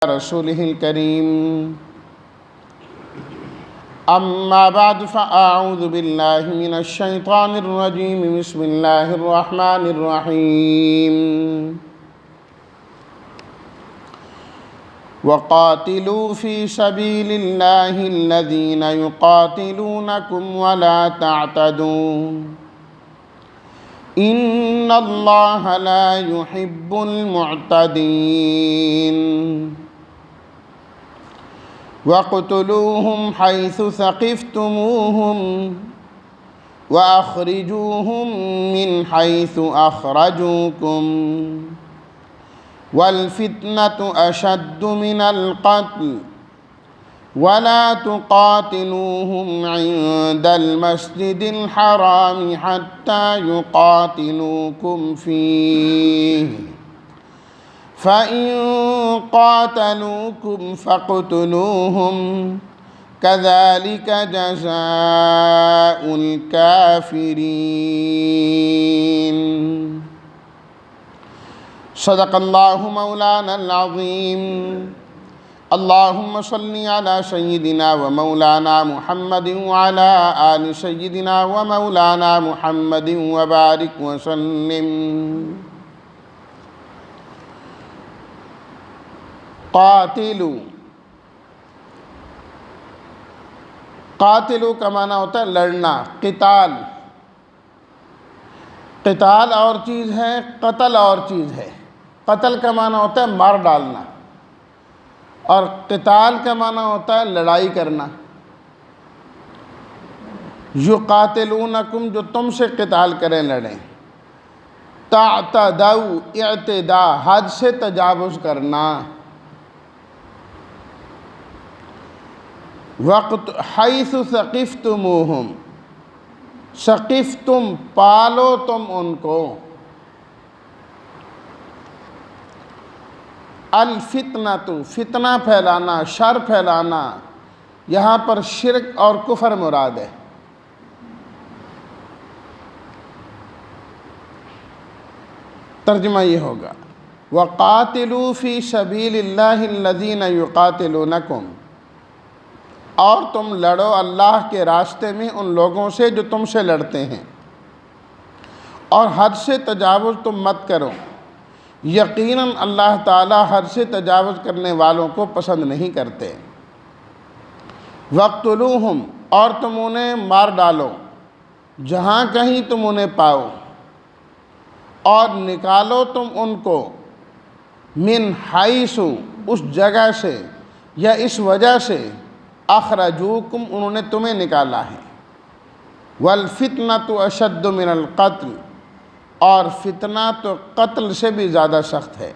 رسوله الكريم أما بعد فأعوذ بالله من الشيطان الرجيم بسم الله الرحمن الرحيم وقاتلوا في سبيل الله الذين يقاتلونكم ولا تعتدوا إن الله لا يحب المعتدين واقتلوهم حيث ثقفتموهم وأخرجوهم من حيث أخرجوكم والفتنة أشد من القتل ولا تقاتلوهم عند المسجد الحرام حتى يقاتلوكم فيه فإن قاتلوكم فاقتلوهم كذلك جزاء الكافرين صدق الله مولانا العظيم اللهم صل على سيدنا ومولانا محمد وعلى آل سيدنا ومولانا محمد وبارك وسلم قاتلو قاتلو کا معنی ہوتا ہے لڑنا، قتال قتال اور چیز ہے، قتل اور چیز ہے۔ قتل کا معنی ہوتا ہے مار ڈالنا اور قتال کا معنی ہوتا ہے لڑائی کرنا۔ یقاتلونکم جو تم سے قتال کریں، لڑیں۔ تعتدوا اعتداء حد سے تجاوز کرنا۔ وقت حیث ثقفتموہم ثقفتم پالو تم ان کو۔ الفتنۃ فتنہ پھیلانا، شر پھیلانا، یہاں پر شرک اور کفر مراد ہے۔ ترجمہ یہ ہوگا وَقَاتِلُوا فِي سَبِيلِ اللَّهِ الَّذِينَ يُقَاتِلُونَكُمْ، اور تم لڑو اللہ کے راستے میں ان لوگوں سے جو تم سے لڑتے ہیں، اور حد سے تجاوز تم مت کرو، یقیناً اللہ تعالیٰ حد سے تجاوز کرنے والوں کو پسند نہیں کرتے۔ وَاقْتُلُوهُمْ، اور تم انہیں مار ڈالو جہاں کہیں تم انہیں پاؤ، اور نکالو تم ان کو من حیث اس جگہ سے یا اس وجہ سے اخرجوکم انہوں نے تمہیں نکالا ہے۔ والفتنۃ اشد من القتل، اور فتنہ تو قتل سے بھی زیادہ سخت ہے۔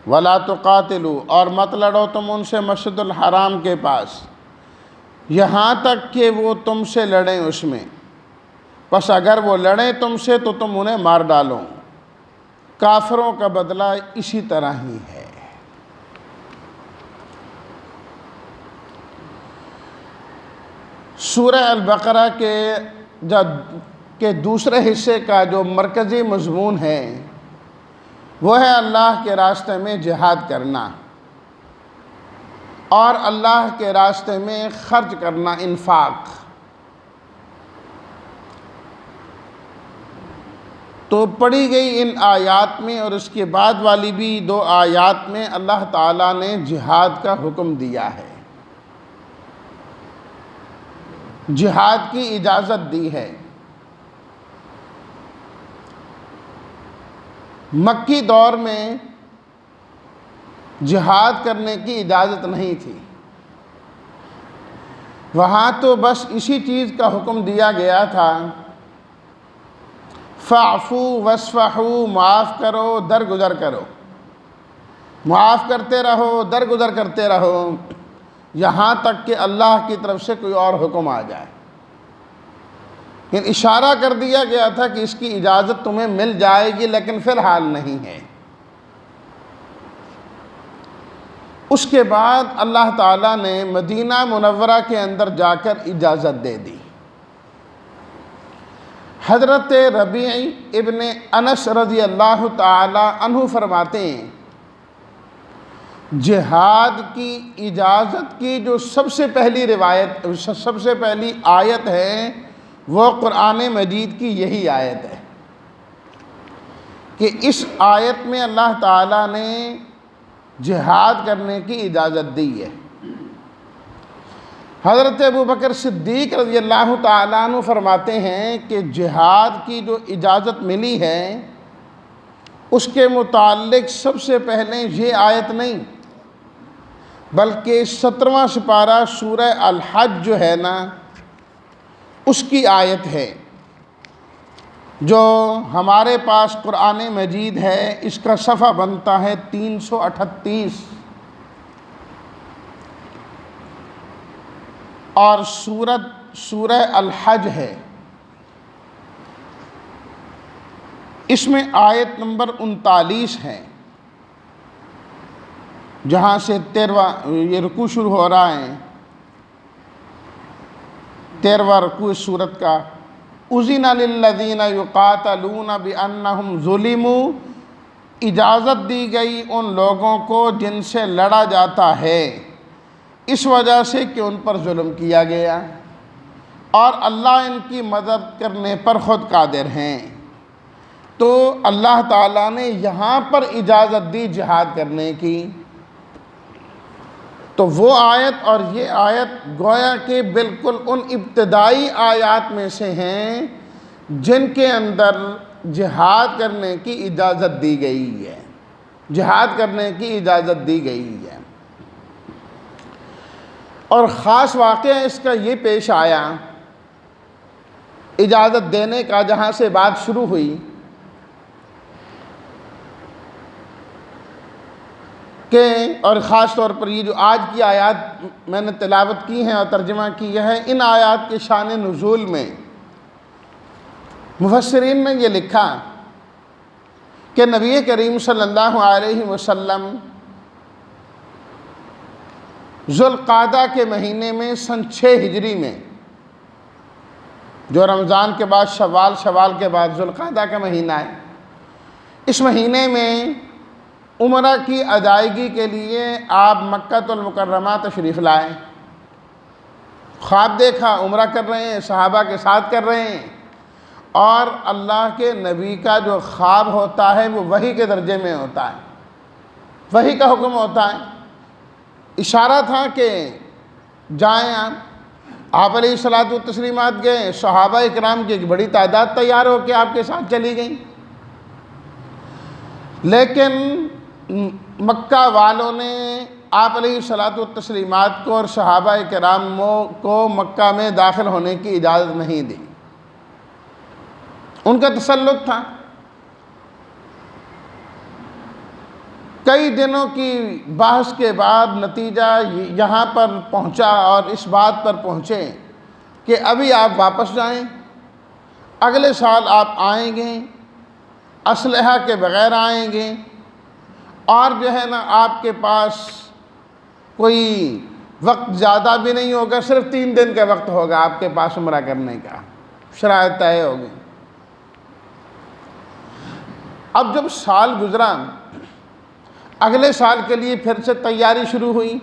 ولا تقاتلوا، اور مت لڑو تم ان سے مسجد الحرام کے پاس یہاں تک کہ وہ تم سے لڑیں اس میں، پس اگر وہ لڑیں تم سے تو تم انہیں مار ڈالو۔ کافروں کا بدلہ اسی طرح ہی ہے۔ سورہ البقرہ کے دوسرے حصے کا جو مرکزی مضمون ہے وہ ہے اللہ کے راستے میں جہاد کرنا اور اللہ کے راستے میں خرچ کرنا، انفاق۔ تو پڑھی گئی ان آیات میں اور اس کے بعد والی بھی دو آیات میں اللہ تعالیٰ نے جہاد کا حکم دیا ہے، جہاد کی اجازت دی ہے۔ مکی دور میں جہاد کرنے کی اجازت نہیں تھی، وہاں تو بس اسی چیز کا حکم دیا گیا تھا فَاعْفُوا وَاصْفَحُوا، معاف کرو، درگزر کرو، معاف کرتے رہو، درگزر کرتے رہو، یہاں تک کہ اللہ کی طرف سے کوئی اور حکم آ جائے۔ لیکن اشارہ کر دیا گیا تھا کہ اس کی اجازت تمہیں مل جائے گی لیکن فی الحال نہیں ہے۔ اس کے بعد اللہ تعالیٰ نے مدینہ منورہ کے اندر جا کر اجازت دے دی۔ حضرت ربیع ابن انس رضی اللہ تعالی عنہ فرماتے ہیں جہاد کی اجازت کی جو سب سے پہلی روایت، سب سے پہلی آیت ہے، وہ قرآن مجید کی یہی آیت ہے کہ اس آیت میں اللہ تعالیٰ نے جہاد کرنے کی اجازت دی ہے۔ حضرت ابوبکر صدیق رضی اللہ تعالیٰ عنہ فرماتے ہیں کہ جہاد کی جو اجازت ملی ہے اس کے متعلق سب سے پہلے یہ آیت نہیں بلکہ 17واں سپارہ سورہ الحج جو ہے نا اس کی آیت ہے جو ہمارے پاس قرآن مجید ہے۔ اس کا صفحہ بنتا ہے 338 اور سورہ الحج ہے۔ اس میں آیت نمبر 39 ہے جہاں سے 13واں یہ رکوع شروع ہو رہا ہے، 13واں رکوع اس سورت کا۔ اذن للذین یقاتلون بانہم ظلموا، اجازت دی گئی ان لوگوں کو جن سے لڑا جاتا ہے اس وجہ سے کہ ان پر ظلم کیا گیا، اور اللہ ان کی مدد کرنے پر خود قادر ہیں۔ تو اللہ تعالیٰ نے یہاں پر اجازت دی جہاد کرنے کی۔ تو وہ آیت اور یہ آیت گویا کہ بالکل ان ابتدائی آیات میں سے ہیں جن کے اندر جہاد کرنے کی اجازت دی گئی ہے، جہاد کرنے کی اجازت دی گئی ہے۔ اور خاص واقعہ اس کا یہ پیش آیا اجازت دینے کا، جہاں سے بات شروع ہوئی کہ اور خاص طور پر یہ جو آج کی آیات میں نے تلاوت کی ہیں اور ترجمہ کی ہے، ان آیات کے شان نزول میں مفسرین نے یہ لکھا کہ نبی کریم صلی اللہ علیہ وسلم ذوالقعدہ کے مہینے میں سن 6 ہجری میں، جو رمضان کے بعد شوال کے بعد ذوالقعدہ کا مہینہ ہے، اس مہینے میں عمرہ کی ادائیگی کے لیے آپ مکہ المکرمہ تشریف لائے۔ خواب دیکھا، عمرہ کر رہے ہیں، صحابہ کے ساتھ کر رہے ہیں، اور اللہ کے نبی کا جو خواب ہوتا ہے وہ وحی کے درجے میں ہوتا ہے، وحی کا حکم ہوتا ہے۔ اشارہ تھا کہ جائیں آپ علیہ الصلاۃ والتسلیمات گئے، صحابہ اکرام کی ایک بڑی تعداد تیار ہو کے آپ کے ساتھ چلی گئیں، لیکن مکہ والوں نے آپ علیہ الصلاۃ والتسلیمات کو اور صحابہ کرام کو مکہ میں داخل ہونے کی اجازت نہیں دی۔ ان کا تسلط تھا۔ کئی دنوں کی بحث کے بعد نتیجہ یہاں پر پہنچا اور اس بات پر پہنچے کہ ابھی آپ واپس جائیں، اگلے سال آپ آئیں گے، اسلحہ کے بغیر آئیں گے، اور جو ہے نا آپ کے پاس کوئی وقت زیادہ بھی نہیں ہوگا، صرف 3 دن کا وقت ہوگا آپ کے پاس عمرہ کرنے کا، شرائط طے ہوگی۔ اب جب سال گزرا، اگلے سال کے لیے پھر سے تیاری شروع ہوئی،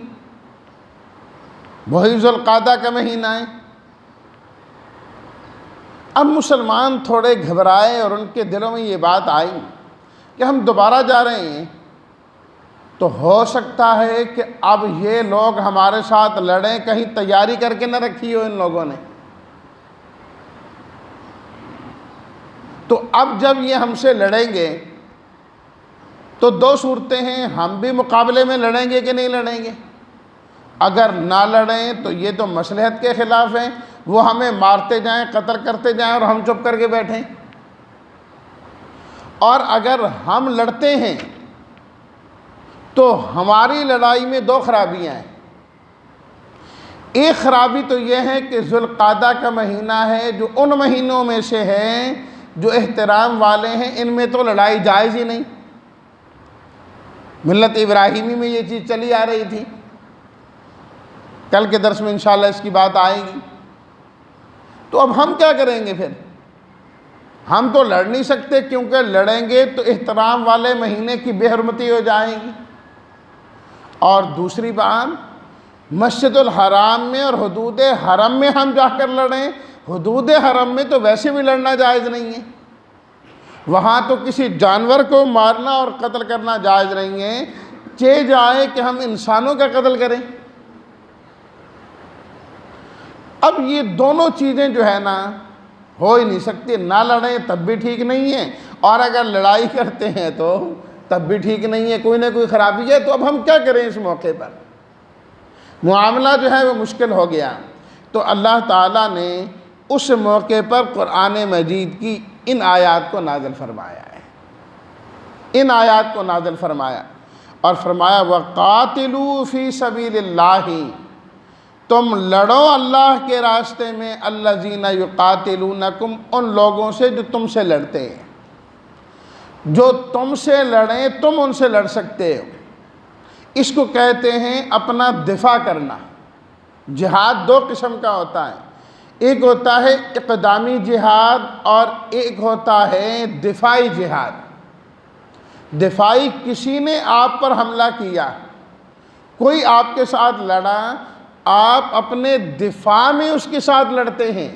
وہی ذوالقعدہ کا مہینہ ہے۔ اب مسلمان تھوڑے گھبرائے اور ان کے دلوں میں یہ بات آئی کہ ہم دوبارہ جا رہے ہیں تو ہو سکتا ہے کہ اب یہ لوگ ہمارے ساتھ لڑیں، کہیں تیاری کر کے نہ رکھی ہو ان لوگوں نے۔ تو اب جب یہ ہم سے لڑیں گے تو 2 صورتیں ہیں، ہم بھی مقابلے میں لڑیں گے کہ نہیں لڑیں گے۔ اگر نہ لڑیں تو یہ تو مصلحت کے خلاف ہیں، وہ ہمیں مارتے جائیں، قتل کرتے جائیں اور ہم چپ کر کے بیٹھیں، اور اگر ہم لڑتے ہیں تو ہماری لڑائی میں 2 خرابیاں ہیں۔ ایک خرابی تو یہ ہے کہ ذوالقعدہ کا مہینہ ہے جو ان مہینوں میں سے ہے جو احترام والے ہیں، ان میں تو لڑائی جائز ہی نہیں۔ ملت ابراہیمی میں یہ چیز چلی آ رہی تھی، کل کے درس میں انشاءاللہ اس کی بات آئے گی۔ تو اب ہم کیا کریں گے پھر؟ ہم تو لڑ نہیں سکتے، کیونکہ لڑیں گے تو احترام والے مہینے کی بے حرمتی ہو جائے گی۔ اور دوسری بات، مسجد الحرام میں اور حدود حرم میں ہم جا کر لڑیں، حدود حرم میں تو ویسے بھی لڑنا جائز نہیں ہے، وہاں تو کسی جانور کو مارنا اور قتل کرنا جائز نہیں ہے، چہ جائے کہ ہم انسانوں کا قتل کریں۔ اب یہ دونوں چیزیں جو ہے نا ہو ہی نہیں سکتی، نہ لڑیں تب بھی ٹھیک نہیں ہے، اور اگر لڑائی کرتے ہیں تو تب بھی ٹھیک نہیں ہے، کوئی نہ کوئی خرابی ہے۔ تو اب ہم کیا کریں؟ اس موقع پر معاملہ جو ہے وہ مشکل ہو گیا، تو اللہ تعالیٰ نے اس موقع پر قرآن مجید کی ان آیات کو نازل فرمایا ہے، ان آیات کو نازل فرمایا اور فرمایا وَقَاتِلُوا فِي سَبِيلِ اللَّهِ، تم لڑو اللہ کے راستے میں، الَّذِينَ يُقَاتِلُونَكُمْ، ان لوگوں سے جو تم سے لڑتے ہیں، جو تم سے لڑیں تم ان سے لڑ سکتے ہو۔ اس کو کہتے ہیں اپنا دفاع کرنا۔ جہاد دو قسم کا ہوتا ہے، ایک ہوتا ہے اقدامی جہاد اور ایک ہوتا ہے دفاعی جہاد۔ دفاعی، کسی نے آپ پر حملہ کیا، کوئی آپ کے ساتھ لڑا، آپ اپنے دفاع میں اس کے ساتھ لڑتے ہیں۔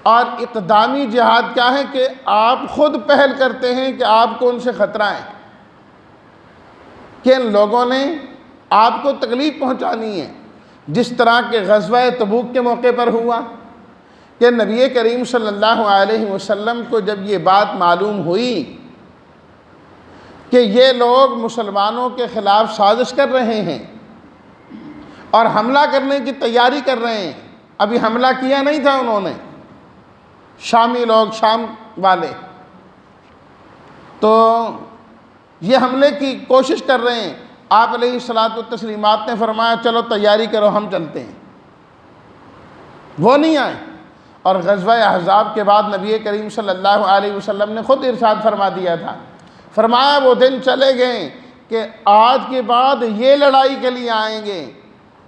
اور اقدامی جہاد کیا ہے کہ آپ خود پہل کرتے ہیں کہ آپ کو ان سے خطرہ ہے، کہ ان لوگوں نے آپ کو تکلیف پہنچانی ہے، جس طرح کہ غزوہ تبوک کے موقع پر ہوا کہ نبی کریم صلی اللہ علیہ وسلم کو جب یہ بات معلوم ہوئی کہ یہ لوگ مسلمانوں کے خلاف سازش کر رہے ہیں اور حملہ کرنے کی تیاری کر رہے ہیں، ابھی حملہ کیا نہیں تھا انہوں نے، شامی لوگ، شام والے، تو یہ حملے کی کوشش کر رہے ہیں۔ آپ علیہ الصلاۃ والتسلیمات نے فرمایا چلو تیاری کرو، ہم چلتے ہیں۔ وہ نہیں آئے، اور غزوہ احزاب کے بعد نبی کریم صلی اللہ علیہ وسلم نے خود ارشاد فرما دیا تھا، فرمایا وہ دن چلے گئے کہ آج کے بعد یہ لڑائی کے لیے آئیں گے،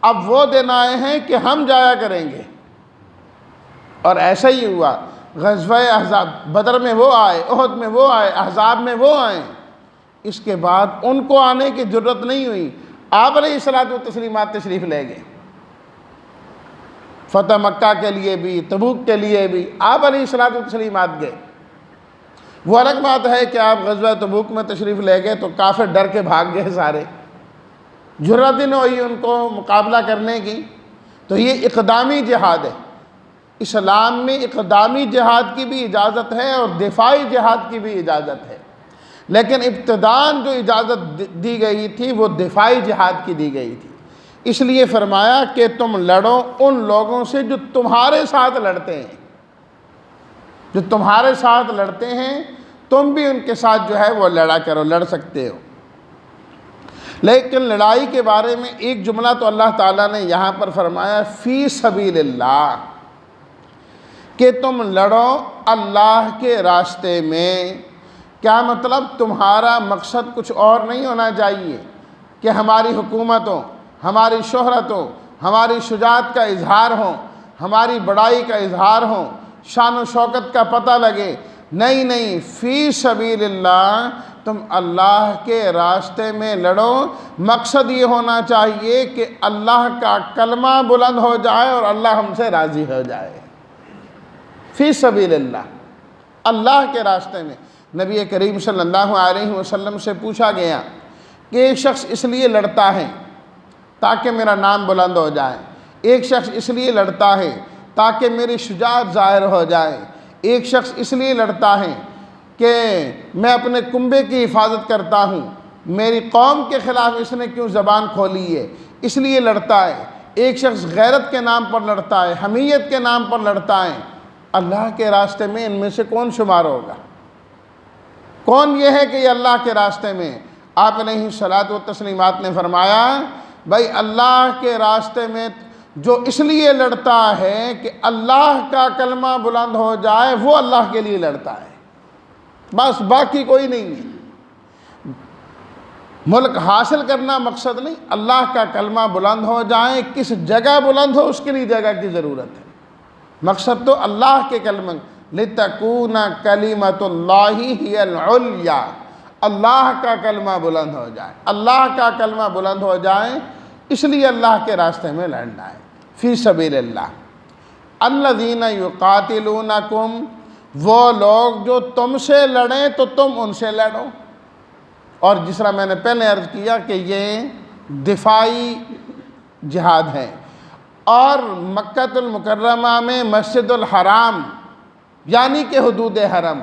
اب وہ دن آئے ہیں کہ ہم جایا کریں گے۔ اور ایسا ہی ہوا، غزوہ احزاب، بدر میں وہ آئے، احد میں وہ آئے، احزاب میں وہ آئے، اس کے بعد ان کو آنے کی ضرورت نہیں ہوئی، آپ علیہ الصلاۃ والتسلیمات تشریف لے گئے۔ فتح مکہ کے لیے بھی، تبوک کے لیے بھی آپ علیہ الصلاۃ والتسلیمات گئے۔ وہ الگ بات ہے کہ آپ غزوہ تبوک میں تشریف لے گئے تو کافر ڈر کے بھاگ گئے، سارے جرأت نہیں ہوئی ان کو مقابلہ کرنے کی۔ تو یہ اقدامی جہاد ہے، اسلام میں اقدامی جہاد کی بھی اجازت ہے اور دفاعی جہاد کی بھی اجازت ہے، لیکن ابتداً جو اجازت دی گئی تھی وہ دفاعی جہاد کی دی گئی تھی۔ اس لیے فرمایا کہ تم لڑو ان لوگوں سے جو تمہارے ساتھ لڑتے ہیں، جو تمہارے ساتھ لڑتے ہیں تم بھی ان کے ساتھ جو ہے وہ لڑا کرو، لڑ سکتے ہو۔ لیکن لڑائی کے بارے میں ایک جملہ تو اللہ تعالیٰ نے یہاں پر فرمایا فی سبیل اللہ، کہ تم لڑو اللہ کے راستے میں۔ کیا مطلب؟ تمہارا مقصد کچھ اور نہیں ہونا چاہیے کہ ہماری حکومت ہو، ہماری شہرت ہو، ہماری شجاعت کا اظہار ہو، ہماری بڑائی کا اظہار ہو، شان و شوکت کا پتہ لگے۔ نہیں نہیں، فی سبیل اللہ، تم اللہ کے راستے میں لڑو، مقصد یہ ہونا چاہیے کہ اللہ کا کلمہ بلند ہو جائے اور اللہ ہم سے راضی ہو جائے۔ فی سبیل اللہ، اللہ کے راستے میں۔ نبی کریم صلی اللہ علیہ وسلم سے پوچھا گیا کہ ایک شخص اس لیے لڑتا ہے تاکہ میرا نام بلند ہو جائے، ایک شخص اس لیے لڑتا ہے تاکہ میری شجاعت ظاہر ہو جائے، ایک شخص اس لیے لڑتا ہے کہ میں اپنے کنبے کی حفاظت کرتا ہوں، میری قوم کے خلاف اس نے کیوں زبان کھولی ہے، اس لیے لڑتا ہے، ایک شخص غیرت کے نام پر لڑتا ہے، حمیت کے نام پر لڑتا ہے۔ اللہ کے راستے میں ان میں سے کون شمار ہوگا؟ کون یہ ہے کہ یہ اللہ کے راستے میں؟ آپ علیہ الصلاۃ والتسلیمات نے فرمایا بھائی اللہ کے راستے میں جو اس لیے لڑتا ہے کہ اللہ کا کلمہ بلند ہو جائے، وہ اللہ کے لیے لڑتا ہے، بس، باقی کوئی نہیں ہے۔ ملک حاصل کرنا مقصد نہیں، اللہ کا کلمہ بلند ہو جائے، کس جگہ بلند ہو اس کے لیے جگہ کی ضرورت ہے، مقصد تو اللہ کے کلمہ، لِتَكُونَ كَلِمَةُ اللَّهِ هِيَ الْعُلْيَا، اللہ کا کلمہ بلند ہو جائے، اللہ کا کلمہ بلند ہو جائے، اس لیے اللہ کے راستے میں لڑنا ہے، فی سبیل اللہ۔ الذین یقاتلونکم، وہ لوگ جو تم سے لڑیں تو تم ان سے لڑو، اور جس طرح میں نے پہلے عرض کیا کہ یہ دفاعی جہاد ہے۔ اور مکہ المکرمہ میں مسجد الحرام یعنی کہ حدود حرم،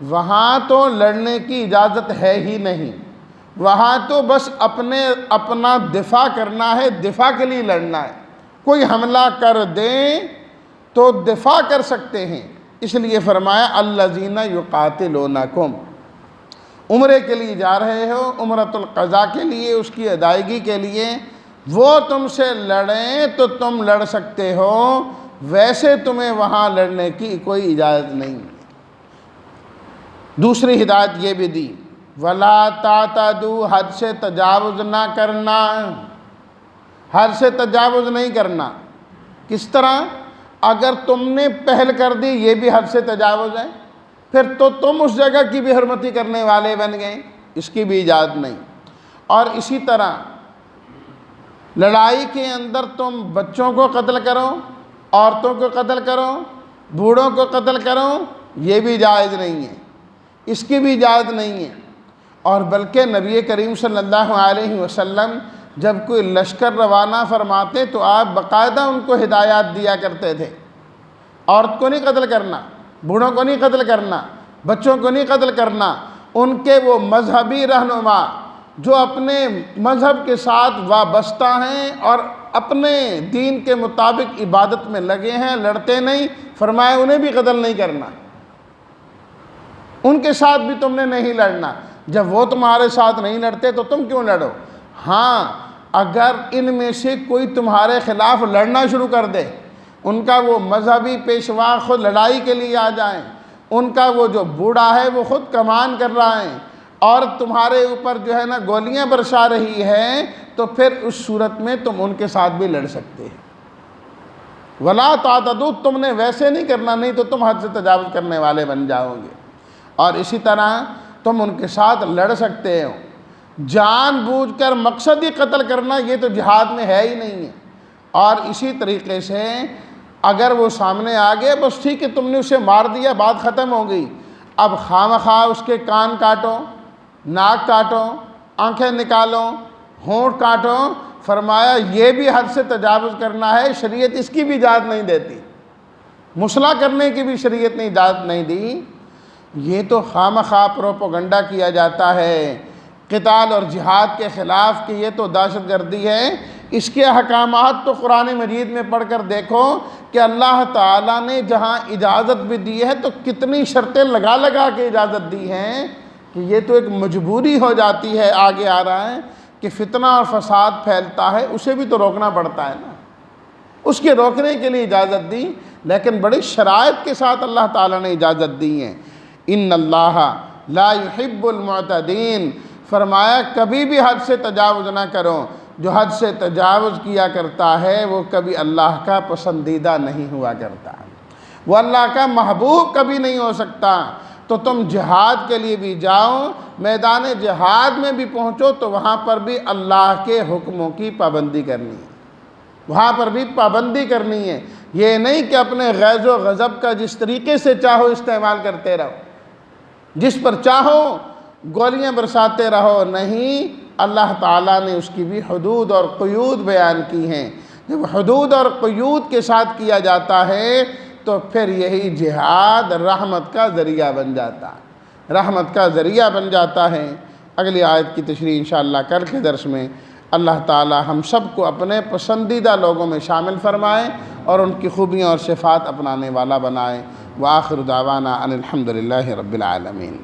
وہاں تو لڑنے کی اجازت ہے ہی نہیں، وہاں تو بس اپنا دفاع کرنا ہے، دفاع کے لیے لڑنا ہے۔ کوئی حملہ کر دیں تو دفاع کر سکتے ہیں، اس لیے فرمایا الذین یقاتلونکم۔ عمرے کے لیے جا رہے ہو، عمرۃ القضاء کے لیے، اس کی ادائیگی کے لیے، وہ تم سے لڑیں تو تم لڑ سکتے ہو، ویسے تمہیں وہاں لڑنے کی کوئی اجازت نہیں۔ دوسری ہدایت یہ بھی دی، وَلَا تَعْتَدُوا، حد سے تجاوز نہ کرنا، حد سے تجاوز نہیں کرنا۔ کس طرح؟ اگر تم نے پہل کر دی یہ بھی حد سے تجاوز ہے، پھر تو تم اس جگہ کی بھی حرمتی کرنے والے بن گئے، اس کی بھی اجازت نہیں۔ اور اسی طرح لڑائی کے اندر تم بچوں کو قتل کرو، عورتوں کو قتل کرو، بوڑھوں کو قتل کرو، یہ بھی جائز نہیں ہے، اس کی بھی اجازت نہیں ہے۔ اور بلکہ نبی کریم صلی اللہ علیہ وسلم جب کوئی لشکر روانہ فرماتے تو آپ باقاعدہ ان کو ہدایات دیا کرتے تھے، عورت کو نہیں قتل کرنا، بوڑھوں کو نہیں قتل کرنا، بچوں کو نہیں قتل کرنا۔ ان کے وہ مذہبی رہنما جو اپنے مذہب کے ساتھ وابستہ ہیں اور اپنے دین کے مطابق عبادت میں لگے ہیں، لڑتے نہیں، فرمایا انہیں بھی قتل نہیں کرنا، ان کے ساتھ بھی تم نے نہیں لڑنا۔ جب وہ تمہارے ساتھ نہیں لڑتے تو تم کیوں لڑو؟ ہاں، اگر ان میں سے کوئی تمہارے خلاف لڑنا شروع کر دے، ان کا وہ مذہبی پیشوا خود لڑائی کے لیے آ جائیں، ان کا وہ جو بوڑھا ہے وہ خود کمان کر رہا ہے اور تمہارے اوپر جو ہے نا گولیاں برسا رہی ہے، تو پھر اس صورت میں تم ان کے ساتھ بھی لڑ سکتے ہیں۔ وَلَا تَعْتَدُوا، تم نے ویسے نہیں کرنا، نہیں تو تم حد سے تجاوز کرنے والے بن جاؤ گے۔ اور اسی طرح تم ان کے ساتھ لڑ سکتے ہو۔ جان بوجھ کر مقصدی قتل کرنا یہ تو جہاد میں ہے ہی نہیں ہے۔ اور اسی طریقے سے اگر وہ سامنے آ گئے، بس ٹھیک ہے تم نے اسے مار دیا، بات ختم ہو گئی، اب خواہ اس کے کان کاٹو، ناک کاٹو، آنکھیں نکالو، ہونٹ کاٹو، فرمایا یہ بھی حد سے تجاوز کرنا ہے، شریعت اس کی بھی اجازت نہیں دیتی، مصلح کرنے کی بھی شریعت نے اجازت نہیں دی۔ یہ تو خواہ پروپیگنڈا کیا جاتا ہے قتال اور جہاد کے خلاف کہ یہ تو دہشت گردی ہے۔ اس کے احکامات تو قرآن مجید میں پڑھ کر دیکھو کہ اللہ تعالیٰ نے جہاں اجازت بھی دی ہے تو کتنی شرطیں لگا کے اجازت دی ہیں کہ یہ تو ایک مجبوری ہو جاتی ہے۔ آگے آ رہا ہے کہ فتنہ اور فساد پھیلتا ہے، اسے بھی تو روکنا پڑتا ہے نا، اس کے روکنے کے لیے اجازت دی، لیکن بڑی شرائط کے ساتھ اللہ تعالیٰ نے اجازت دی ہے۔ ان اللہ لا يحب المعتدین، فرمایا کبھی بھی حد سے تجاوز نہ کرو، جو حد سے تجاوز کیا کرتا ہے وہ کبھی اللہ کا پسندیدہ نہیں ہوا کرتا، وہ اللہ کا محبوب کبھی نہیں ہو سکتا۔ تو تم جہاد کے لیے بھی جاؤ، میدان جہاد میں بھی پہنچو تو وہاں پر بھی اللہ کے حکموں کی پابندی کرنی ہے، وہاں پر بھی پابندی کرنی ہے۔ یہ نہیں کہ اپنے غیظ و غضب کا جس طریقے سے چاہو استعمال کرتے رہو، جس پر چاہو گولیاں برساتے رہو، نہیں، اللہ تعالیٰ نے اس کی بھی حدود اور قیود بیان کی ہیں۔ جب حدود اور قیود کے ساتھ کیا جاتا ہے تو پھر یہی جہاد رحمت کا ذریعہ بن جاتا ہے، رحمت کا ذریعہ بن جاتا ہے۔ اگلی آیت کی تشریح انشاءاللہ کل کے درس میں اللہ تعالیٰ ہم سب کو اپنے پسندیدہ لوگوں میں شامل فرمائے اور ان کی خوبیاں اور صفات اپنانے والا بنائے۔ وآخر دعوانا ان الحمد للہ رب العالمین۔